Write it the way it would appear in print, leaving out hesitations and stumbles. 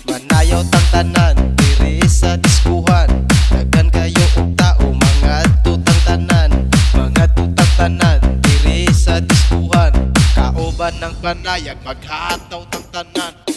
Manayaw tang tanan diri sa diskuhan. Daghan kayo og tao mga tutang tanan. Mga tutang tanan diri sa diskuhan. Kauban ng panayag maghataw tang tanan.